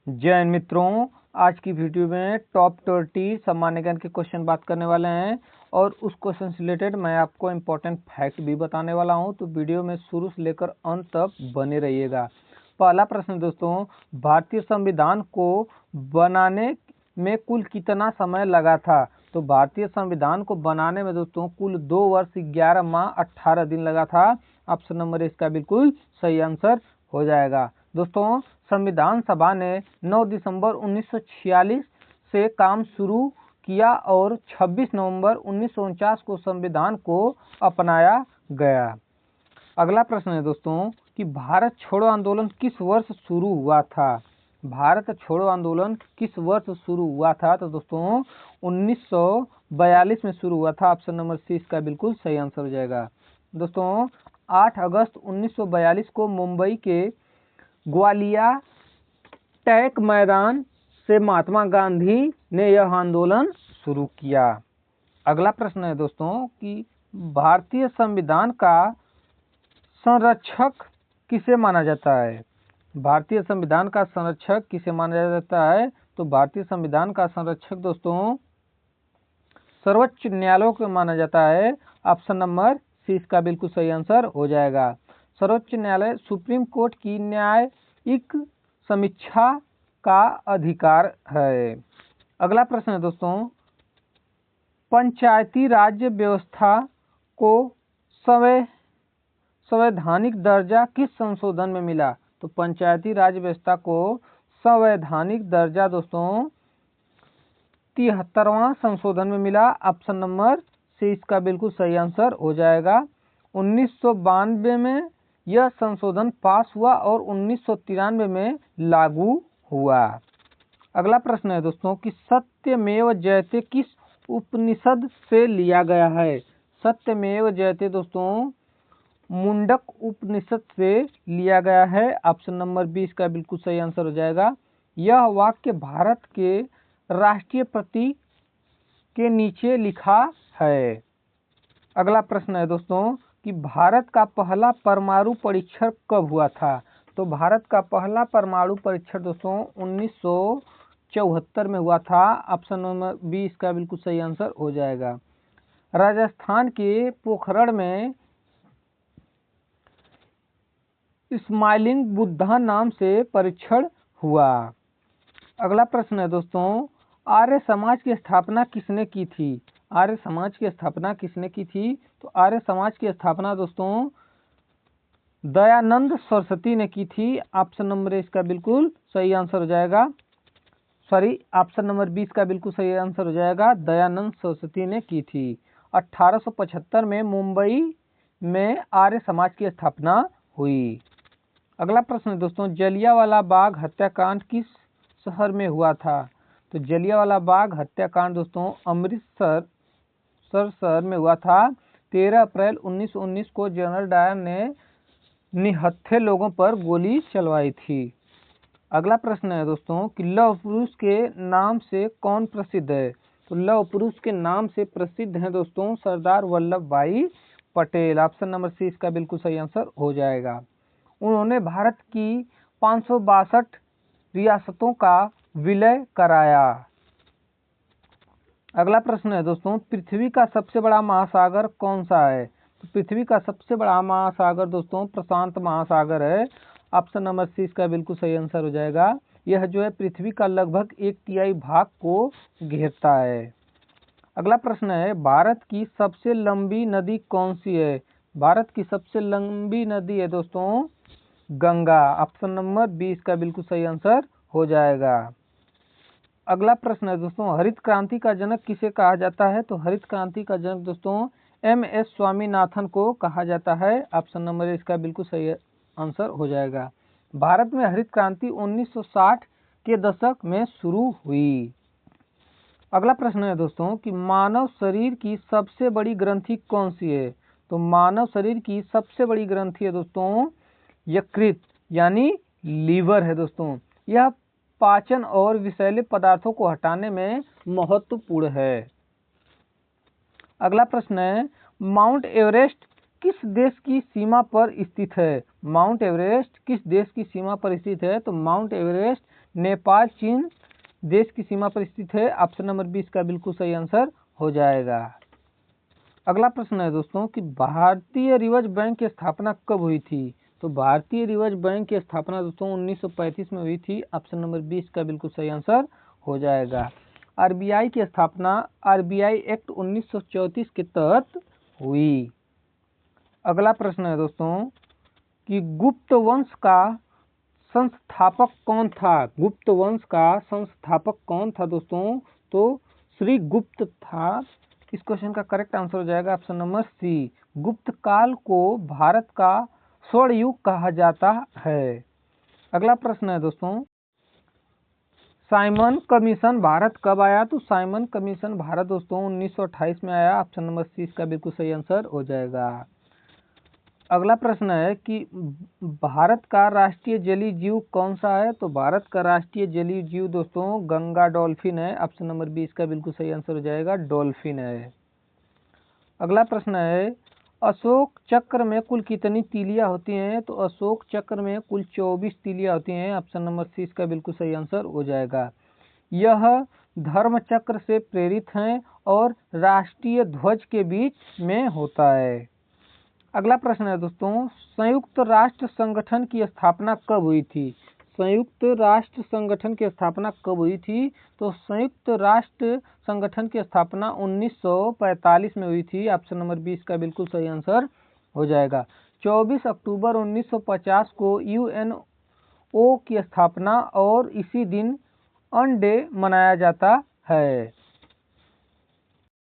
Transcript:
जय हिंद मित्रों, आज की वीडियो में टॉप 20 सामान्य ज्ञान के क्वेश्चन बात करने वाले हैं और उस क्वेश्चन से रिलेटेड मैं आपको इम्पोर्टेंट फैक्ट भी बताने वाला हूं। तो वीडियो में शुरू से लेकर अंत तक बने रहिएगा। पहला प्रश्न दोस्तों, भारतीय संविधान को बनाने में कुल कितना समय लगा था? तो भारतीय संविधान को बनाने में दोस्तों कुल 2 वर्ष 11 माह 18 दिन लगा था। ऑप्शन नंबर इसका बिल्कुल सही आंसर हो जाएगा। दोस्तों, संविधान सभा ने 9 दिसंबर 1946 से काम शुरू किया और 26 नवंबर 1949 को संविधान को अपनाया गया। अगला प्रश्न है दोस्तों कि भारत छोड़ो आंदोलन किस वर्ष शुरू हुआ था? भारत छोड़ो आंदोलन किस वर्ष शुरू हुआ था? तो दोस्तों 1942 में शुरू हुआ था। ऑप्शन नंबर सी इसका बिल्कुल सही आंसर हो जाएगा। दोस्तों 8 अगस्त 1942 को मुंबई के ग्वालिया टैंक मैदान से महात्मा गांधी ने यह आंदोलन शुरू किया। अगला प्रश्न है दोस्तों कि भारतीय संविधान का संरक्षक किसे माना जाता है? भारतीय संविधान का संरक्षक किसे माना जाता है? तो भारतीय संविधान का संरक्षक दोस्तों सर्वोच्च न्यायालय को माना जाता है। ऑप्शन नंबर सी इसका बिल्कुल सही आंसर हो जाएगा। सर्वोच्च न्यायालय सुप्रीम कोर्ट की न्यायिक समीक्षा का अधिकार है। अगला प्रश्न है दोस्तों, पंचायती राज व्यवस्था को संवैधानिक दर्जा किस संशोधन में मिला? तो पंचायती राज व्यवस्था को संवैधानिक दर्जा दोस्तों 73वां संशोधन में मिला। ऑप्शन नंबर सी इसका बिल्कुल सही आंसर हो जाएगा। 1992 में यह संशोधन पास हुआ और 1993 में लागू हुआ। अगला प्रश्न है दोस्तों कि सत्यमेव जयते किस उपनिषद से लिया गया है? सत्यमेव जयते दोस्तों मुंडक उपनिषद से लिया गया है। ऑप्शन नंबर बी इसका बिल्कुल सही आंसर हो जाएगा। यह वाक्य भारत के राष्ट्रीय प्रतीक के नीचे लिखा है। अगला प्रश्न है दोस्तों कि भारत का पहला परमाणु परीक्षण कब हुआ था? तो भारत का पहला परमाणु परीक्षण दोस्तों 1974 में हुआ था। ऑप्शन नंबर बी इसका बिल्कुल सही आंसर हो जाएगा। राजस्थान के पोखरण में स्माइलिंग बुद्धा नाम से परीक्षण हुआ। अगला प्रश्न है दोस्तों, आर्य समाज की स्थापना किसने की थी? आर्य समाज की स्थापना किसने की थी? तो आर्य समाज की स्थापना दोस्तों दयानंद सरस्वती ने की थी। ऑप्शन नंबर इसका बिल्कुल सही आंसर हो जाएगा। ऑप्शन नंबर 20 का बिल्कुल सही आंसर हो जाएगा। दयानंद सरस्वती ने की थी। 1875 में मुंबई में आर्य समाज की स्थापना हुई। अगला प्रश्न है दोस्तों, जलियांवाला बाग हत्याकांड किस शहर में हुआ था? तो जलियांवाला बाग हत्याकांड दोस्तों अमृतसर शहर में हुआ था। 13 अप्रैल 1919 को जनरल डायर ने निहत्थे लोगों पर गोली चलवाई थी। अगला प्रश्न है दोस्तों कि लौह पुरुष के नाम से कौन प्रसिद्ध है? तो लौह पुरुष के नाम से प्रसिद्ध है दोस्तों सरदार वल्लभ भाई पटेल। ऑप्शन नंबर सी इसका बिल्कुल सही आंसर हो जाएगा। उन्होंने भारत की 562 रियासतों का विलय कराया। अगला प्रश्न है दोस्तों, पृथ्वी का सबसे बड़ा महासागर कौन सा है? तो पृथ्वी का सबसे बड़ा महासागर दोस्तों प्रशांत महासागर है। ऑप्शन नंबर सी इसका बिल्कुल सही आंसर हो जाएगा। यह जो है पृथ्वी का लगभग 1/3 भाग को घेरता है। अगला प्रश्न है, भारत की सबसे लंबी नदी कौन सी है? भारत की सबसे लंबी नदी है दोस्तों गंगा। ऑप्शन नंबर बी इसका बिल्कुल सही आंसर हो जाएगा। अगला प्रश्न है दोस्तों, हरित क्रांति का जनक किसे कहा जाता है? तो हरित क्रांति का जनक दोस्तों MS स्वामीनाथन को कहा जाता है। ऑप्शन नंबर इसका बिल्कुल सही आंसर हो जाएगा। भारत में हरित क्रांति 1960 के दशक में शुरू हुई। अगला प्रश्न है दोस्तों कि मानव शरीर की सबसे बड़ी ग्रंथि कौन सी है? तो मानव शरीर की सबसे बड़ी ग्रंथि है दोस्तों यकृत यानी लीवर है दोस्तों। यह पाचन और विषैले पदार्थों को हटाने में महत्वपूर्ण है। अगला प्रश्न है, माउंट एवरेस्ट किस देश की सीमा पर स्थित है? माउंट एवरेस्ट किस देश की सीमा पर स्थित है? तो माउंट एवरेस्ट नेपाल चीन देश की सीमा पर स्थित है। ऑप्शन नंबर 20 का बिल्कुल सही आंसर हो जाएगा। अगला प्रश्न है दोस्तों कि भारतीय रिजर्व बैंक की स्थापना कब हुई थी? तो भारतीय रिजर्व बैंक की स्थापना दोस्तों 1935 में हुई थी। ऑप्शन नंबर 20 का बिल्कुल सही आंसर हो जाएगा। आरबीआई की स्थापना आरबीआई एक्ट 1934 के तहत हुई। अगला प्रश्न है दोस्तों कि गुप्त वंश का संस्थापक कौन था? गुप्त वंश का संस्थापक कौन था दोस्तों? तो श्री गुप्त था। इस क्वेश्चन का करेक्ट आंसर हो जाएगा ऑप्शन नंबर सी। गुप्त काल को भारत का स्वर्ण युग कहा जाता है। अगला प्रश्न है दोस्तों साइमन कमीशन भारत कब आया? तो साइमन कमीशन भारत दोस्तों 1928 में आया। ऑप्शन नंबर सी इसका बिल्कुल सही आंसर हो जाएगा। अगला प्रश्न है कि भारत का राष्ट्रीय जलीय जीव कौन सा है? तो भारत का राष्ट्रीय जलीय जीव दोस्तों गंगा डॉल्फिन है। ऑप्शन नंबर 20 का बिल्कुल सही आंसर हो जाएगा, डॉल्फिन है। अगला प्रश्न है अशोक चक्र में कुल कितनी तीलियां होती हैं? तो अशोक चक्र में कुल 24 तीलियां होती हैं। ऑप्शन नंबर सी इसका बिल्कुल सही आंसर हो जाएगा। यह धर्म चक्र से प्रेरित हैं और राष्ट्रीय ध्वज के बीच में होता है। अगला प्रश्न है दोस्तों संयुक्त राष्ट्र संगठन की स्थापना कब हुई थी? संयुक्त राष्ट्र संगठन की स्थापना कब हुई थी? तो संयुक्त राष्ट्र संगठन की स्थापना 1945 में हुई थी। ऑप्शन नंबर 20 का बिल्कुल सही आंसर हो जाएगा। 24 अक्टूबर 1950 को यूएनओ की स्थापना और इसी दिन अर्थ डे मनाया जाता है।